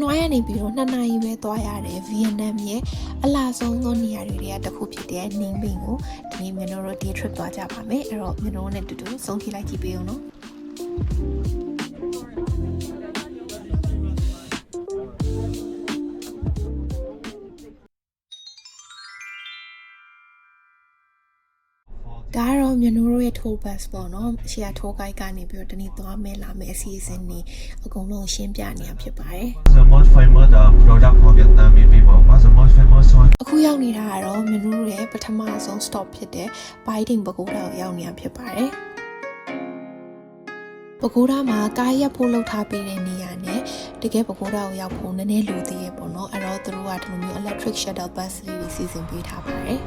နွားရနေပြီးတော့2 နာရီပဲသွားရတယ်ဗီယက်နမ်ရဲ့အလားဆုံးသောနေရာတွေကတစ်ခုဖြစ်တဲ့နင်းပင်ကိုဒီနေ့ကျွန်တော်တို့ day trip သွားကြပါမယ်အဲ့တော့ကျွန်တော်တို့နဲ့တူတူဆုံးဖြတ်လိုက်ကြည့်ပေးအောင်နော်ဒါကတော့မြန်နိုးတို့ရဲ့ tour bus ပေါ့နော်အရှိရ tour guide ကနေပြီးတော့တနေ့သွားမယ်လာမယ်အစီအစဉ်တွေအကုန်လုံးရှင်းပြနေရဖြစ်ပါတယ် The most famous product for Vietnamese people. What's the most famous one? အခုရောက်နေတာကတော့မြန်နိုးတို့ရဲ့ပထမဆုံး stop ဖြစ်တဲ့ Baiting ပဲခူးတောင်ရောက်နေရဖြစ်ပါတယ်ပဲခူးတောင်မှာကားရပ်ဖို့လှုပ်ထားပေးတဲ့နေရာနဲ့တကယ်ပဲခူးတောင်ကိုရောက်ဖို့နည်းနည်းလိုသေးရပေါ့နော်အဲ့တော့သူတို့ကဒီလိုမျိုး electric shuttle bus လေးတွေစီစဉ်ပေးထားပါတယ်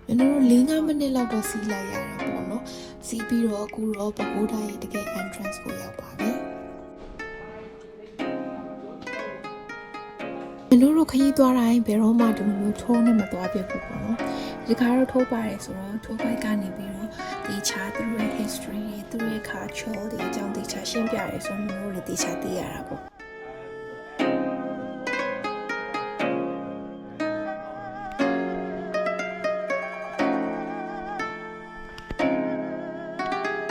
ကျွန်တော်တို့4-5 မိနစ်လောက်တော့စီးလိုက်ရတယ်ပေါ့နော်စီးပြီးတော့အခုတော့ပဲခူးတိုင်းရဲ့တကယ် entrance ကိုရောက်ပါပြီကျွန်တော်တို့ခရီးသွားတိုင်းဘယ်တော့မှဒီလိုမျိုးထိုးနဲ့မသွားပြဘူးပေါ့နော်ဒီခါတော့ထိုးပါတယ်ဆိုတော့ထိုးပိုက်ကနေပြီးတော့ဒီချာသူတို့ရဲ့ history တွေသူတို့ရဲ့ culture တွေအကြောင်းသိချရှင်းပြရဲဆိုတော့ကျွန်တော်တို့လည်းသိချသိရတာပေါ့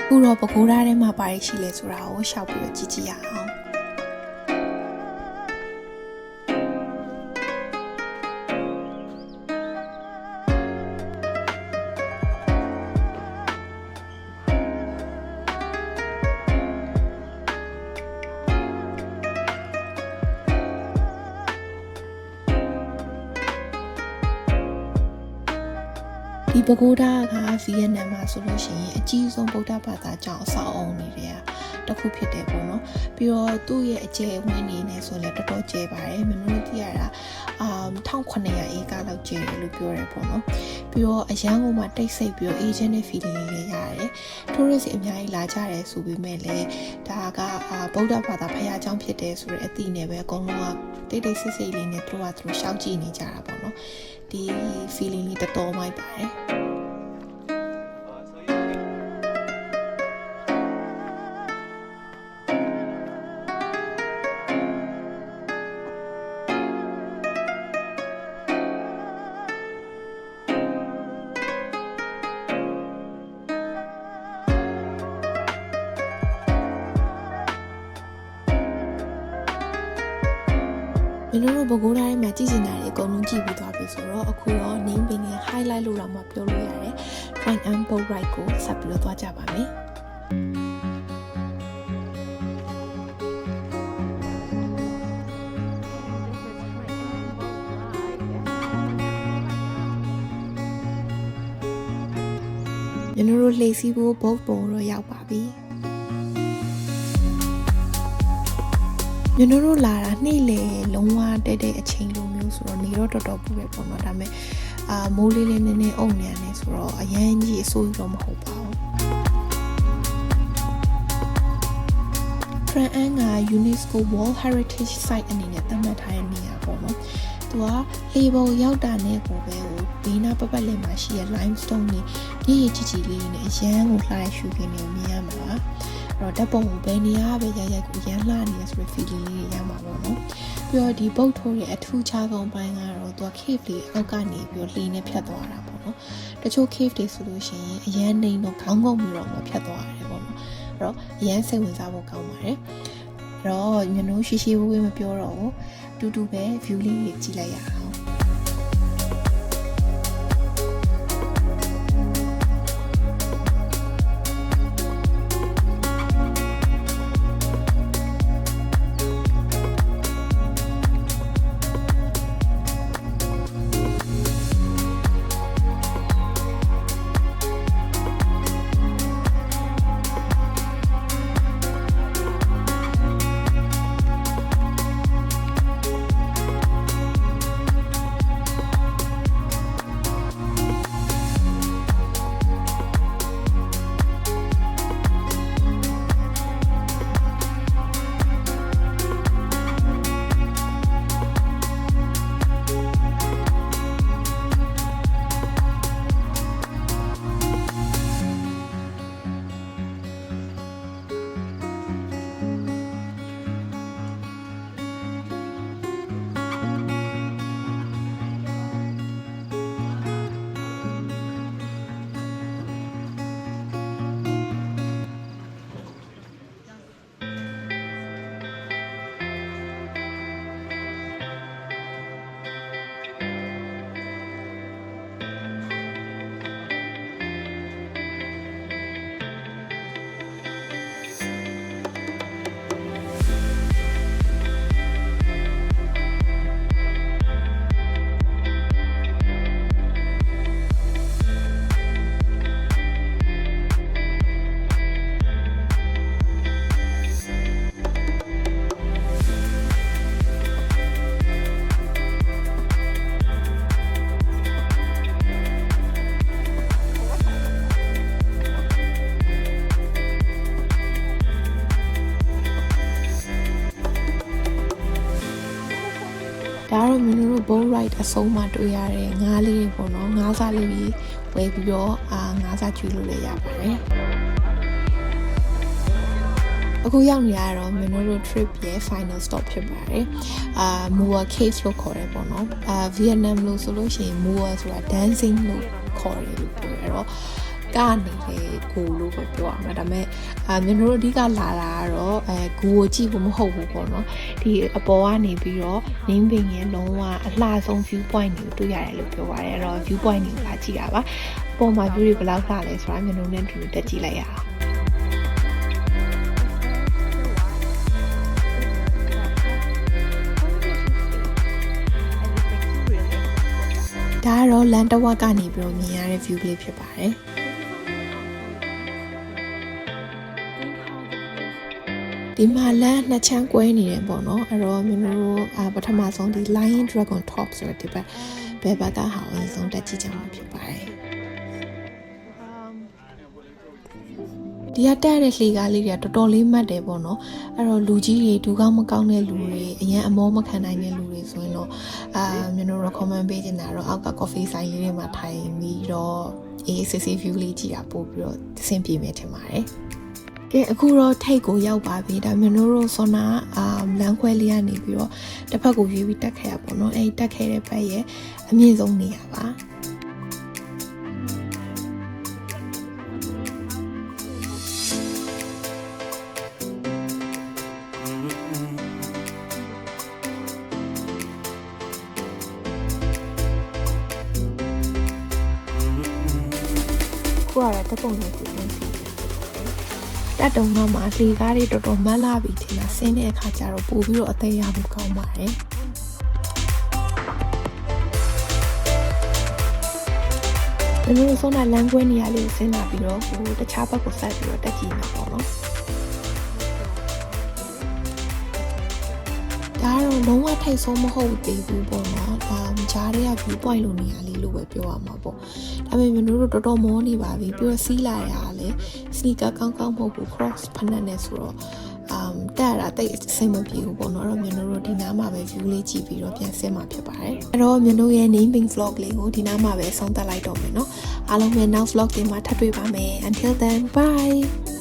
ခုတော့ပဲခူးသားထဲမှာပါရရှိလဲဆိုတာကိုရှောက်ပြီးတော့ကြည့်ကြည့်ရအောင်ဒီပဲခူးသားကဗီယက်နမ်မှာဆိုလို့ရှိရင်အကြီးဆုံးဗုဒ္ဓဘာသာကျောင်းအဆောက်အအုံတွေကတခုဖြစ်တယ်ပေါ့နော်ပြီးတော့သူ့ရဲ့အကျယ်ဝန်းနေနေဆိုလည်းတော်တော်ကျယ်ပါတယ်မင်းတို့သိရတာ1900 ဧကလောက်ကျယ်တယ်လို့ပြောရဲပေါ့နော်ပြီးတော့အရန်ကုန်မှာတိတ်ဆိတ်ပြီးတော့ agent နဲ့ feeling လေးလည်းရတယ် tourist အများကြီးလာကြတယ်ဆိုပေမဲ့လည်းဒါကဗုဒ္ဓဘာသာဘုရားကျောင်းဖြစ်တယ်ဆိုတဲ့အသည့်နဲ့ပဲအကုန်လုံးကတိတ်တိတ်ဆိတ်ဆိတ်လေးနဲ့သူတို့ရှောက်ကြည့်နေကြတာပေါ့နော်ဒီ feeling လေးတော်တော်မိုက်ပါတယ်ကျွန်တော်တို့ပဲခူးတိုင်းမှာကြည့်နေတာတွေအကုန်လုံးကြည့်ပြီးသွားပြီဆိုတော့အခုတော့ name ပင်နဲ့ highlight လို့တော့မှပြောလို့ရတယ် Frank and Boat Ride ကိုဆက်ပြီးတော့သွားကြပါမယ်ကျွန်တော်တို့လှေစီးဖို့ boat ပုံတော့ရောက်ပါပြီကျွန်တော်တို့လာတာနေ့လေလုံးဝတဲ့အချိန်လိုမျိုးဆိုတော့နေတော့တော်တော်ပူပဲပေါ့နော်ဒါပေမဲ့မိုးလေးလေးနည်းနည်းအုံနေရတယ်ဆိုတော့အရန်ကြီးအဆိုးတော့မဟုတ်ပါဘူး Frank and က UNESCO World Heritage Site အနေနဲ့သတ်မှတ်ထားတဲ့နေရာပေါ့နော်သူကလေပုံရောက်တာနဲ့ကိုပဲဘေးနားပတ်လည်မှာရှိတဲ့ limestone တွေကြီးကြီးလေးနဲ့အရန်ကိုလှတဲ့ရှုခင်းတွေမြင်ရမှာပါတော့ဓာတ်ပုံကိုဘယ်နေရာပဲရိုက်ကိုရမ်းလှနေရဆိုတဲ့ feeling လေးတွေရမှာပေါ့နော်ပြီးတော့ဒီ boat tour ရဲ့အထူးခြားဆုံးပိုင်းကတော့သူက cave လေးအောက်ကနေပြီးတော့လှေနဲ့ဖြတ်သွားတာပေါ့နော်တချို့ cave တွေဆိုလို့ရှိရင်အရန်နေတော့ခေါင်းငုံပြီးတော့ဖြတ်သွားရတယ်ပေါ့နော်အဲ့တော့အရန်စိတ်ဝင်စားဖို့ကောင်းပါတယ်အဲ့တော့ညနိုးရှိရှိဝေးဝေးမပြောတော့ဘူးတူတူပဲ view လေးတွေကြည့်လိုက်ရအောင် ဒါကတော့မင်းတို့ boat ride အဆုံးမှာတွေ့ရတဲ့ငါးလေးတွေပေါ့နော်ငါးစားလေးကြီးဝယ်ပြီးတော့ငါးစားကျွေးလို့လည်းရပါတယ်အခုရောက်နေရတော့မင်းတို့ trip ရဲ့ final stop ဖြစ်ပါတယ်Moa Cave လို့ခေါ်တယ်ပေါ့နော်Vietnam လို့ဆိုလို့ရှိရင် Moa ဆိုတာ dancing လို့ခေါ်တယ်လို့ပြောရတော့ကနေလေကိုလို့ပဲပြောရမှာဒါပေမဲ့မင်းတို့အဓိကလာတာကတော့ကိုကိုကြည့်ဖို့မဟုတ်ဘူးပေါ့နော်ဒီအပေါ်ကနေပြီးတော့နင်းပင်ရဲ့လုံးဝအလှဆုံး view point တွေကိုတွေ့ရတယ်လို့ပြောပါတယ်အဲ့တော့ view point တွေကိုလာကြည့်တာပါအပေါ်မှာ view တွေဘယ်လောက်လှလဲဆိုတာမင်းတို့နဲ့တူတက်ကြည့်လိုက်ရအောင်ဒါကတော့လန်တဝက်ကနေပြီးတော့မြင်ရတဲ့ view လေးဖြစ်ပါတယ်ဒီမှာလမ်းနှစ်ချမ်းကွဲနေတယ်ပေါ့နော်အဲ့တော့မျိုးတို့ပထမဆုံးဒီ Lion Dragon Top ဆိုတဲ့ဒီဘက်ဘက်ကဟာအရင်ဆုံးတက်ကြည့်ကြမှာဖြစ်ပါတယ်ဒီကတက်တဲ့လှေကားလေးတွေကတော်တော်လေးမှတ်တယ်ပေါ့နော်အဲ့တော့လူကြီးတွေဒူကောင်းမကောင်းတဲ့လူတွေအရင်အမောမခံနိုင်တဲ့လူတွေဆိုရင်တော့မျိုးတို့ recommend ပေးချင်တာတော့အောက်က coffee ဆိုင်လေးတွေမှာထိုင်ပြီးတော့ACC view လေးကြည့်တာပို့ပြီးတော့အဆင်ပြေမယ်ထင်ပါတယ်ကဲအခုတော့ထိတ်ကိုရောက်ပါပြီဒါမျိုးတို့ဆောနာလမ်းခွဲလေးကနေပြီးတော့တစ်ဖက်ကိုရွေးပြီးတက်ခဲ့ရပေါ့နော်အဲ့တက်ခဲ့တဲ့ဘက်ရဲ့အမြင့်ဆုံးနေရာပါခုကတော့တပုံလေးကိုပြင်စီတက်တုံတော့မှလေကားတွေတော်တော်မတ်လာပြီထင်တာဆင်းတဲ့အခါကျတော့ပို့ပြီးတော့အသေးရမှုကောင်းပါတယ်ဒီလိုဆိုတော့လမ်းကွဲနေရလေးဆင်းလာပြီးတော့ဟိုတခြားဘက်ကိုဆက်ပြီးတော့တက်ကြည့်မှာပေါ့နော်ဒါကတော့လုံးဝထိတ်ဆုံးမဟုတ်သေးဘူးပေါ့နော်ကြားတွေက view point လိုနေရလေးလို့ပဲပြောရမှာပေါ့ဒါပေမဲ့မျိုးတို့တော်တော်မောနေပါပြီပြီးတော့စီးလာရတာလေ sneaker ကောင်းကောင်းမဟုတ်ဘူး cross ဖက်နဲ့ဆိုတော့တက်ရတာတိတ်အဆင်မပြေဘူးပေါ့နော်အဲ့တော့မျိုးတို့ဒီနားမှာပဲ view လေးကြည့်ပြီးတော့ပြန်ဆင်းမှာဖြစ်ပါတယ်အဲ့တော့မျိုးတို့ရဲ့ naming vlog လေးကိုဒီနားမှာပဲဆုံးသက်လိုက်တော့မယ်နော်အားလုံးပဲ now vlog တွေမှာထပ်တွေ့ပါမယ် until then bye